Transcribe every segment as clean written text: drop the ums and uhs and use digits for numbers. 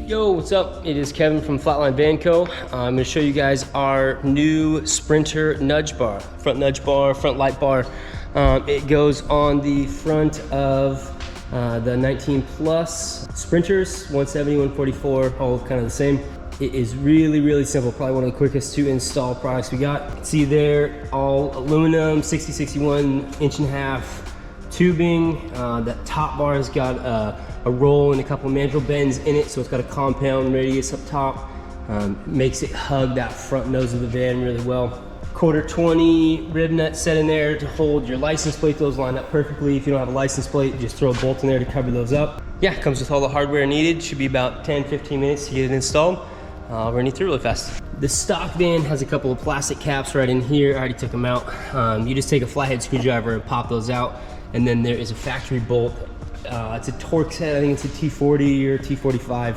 Yo, what's up? It is Kevin from Flatline Van Co. I'm going to show you guys our new Sprinter nudge bar, front light bar. It goes on the front of the 19 plus Sprinters, 170, 144, all kind of the same. It is really simple, probably one of the quickest to install products we got. See there, all aluminum, 60-61 1.5 tubing. That top bar has got a roll and a couple of mandrel bends in it, so it's got a compound radius up top. Makes it hug that front nose of the van really well. 1/4-20 rib nut set in there to hold your license plate. Those line up perfectly. If you don't have a license plate, just throw a bolt in there to cover those up. Yeah, it comes with all the hardware needed. Should be about 10-15 minutes to get it installed. Running through really fast. The stock van has a couple of plastic caps right in here. I already took them out. You just take a flathead screwdriver and pop those out. And then there is a factory bolt. It's a Torx head, I think it's a T40 or T45.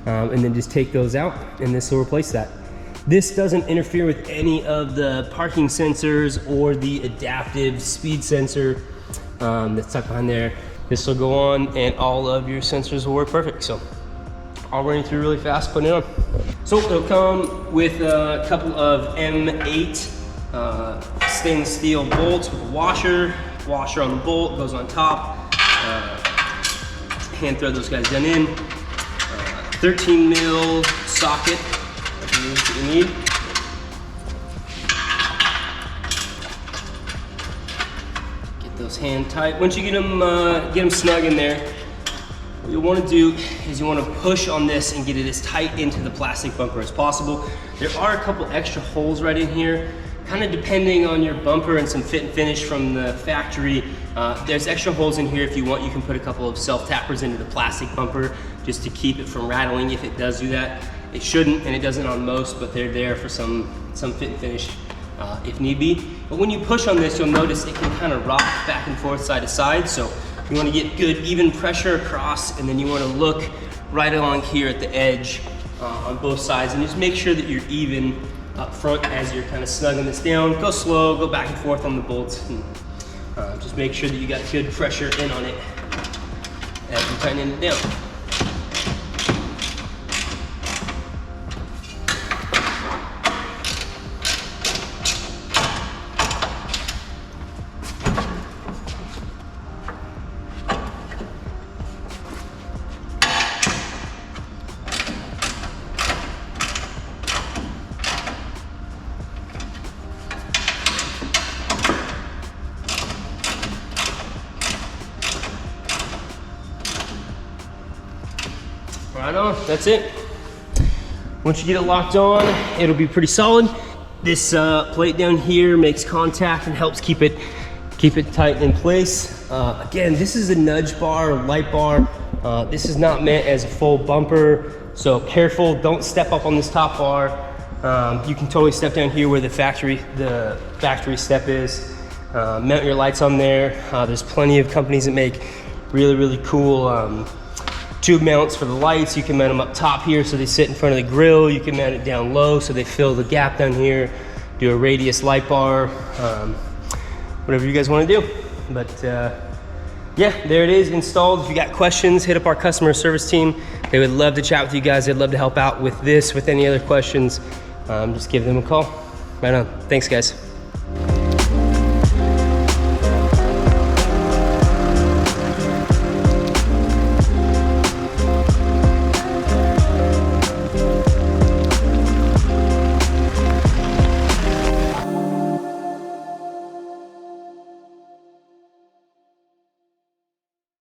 And then just take those out and this will replace that. This doesn't interfere with any of the parking sensors or the adaptive speed sensor that's tucked behind there. This will go on and all of your sensors will work perfect. So I'll run you through really fast, putting it on. So it'll come with a couple of M8 stainless steel bolts with a washer on the bolt, goes on top. Hand thread those guys down in. 13 mil socket, that you need. Get those hand tight. Once you get them snug in there, what you'll want to do is you want to push on this and get it as tight into the plastic bumper as possible. There are a couple extra holes right in here, kind of depending on your bumper and some fit and finish from the factory. There's extra holes in here. If you want, you can put a couple of self-tappers into the plastic bumper just to keep it from rattling if it does do that. It shouldn't, and it doesn't on most, but they're there for some fit and finish if need be. But when you push on this, you'll notice it can kind of rock back and forth side to side. So you want to get good even pressure across, and then you want to look right along here at the edge on both sides, and just make sure that you're even up front as you're kind of snugging this down. Go slow, go back and forth on the bolts, and just make sure that you got good pressure in on it as you're tightening it down. Right on, that's it. Once you get it locked on, it'll be pretty solid. This plate down here makes contact and helps keep it tight in place. Again, this is a nudge bar, light bar. This is not meant as a full bumper, so careful, don't step up on this top bar. You can totally step down here where the factory step is. Mount your lights on there. There's plenty of companies that make really cool tube mounts for the lights. You can mount them up top here so they sit in front of the grill. You can mount it down low so they fill the gap down here. Do a radius light bar, whatever you guys want to do. But yeah, there it is installed. If you got questions, hit up our customer service team. They would love to chat with you guys. They'd love to help out with this, with any other questions. Just give them a call. Right on. Thanks, guys.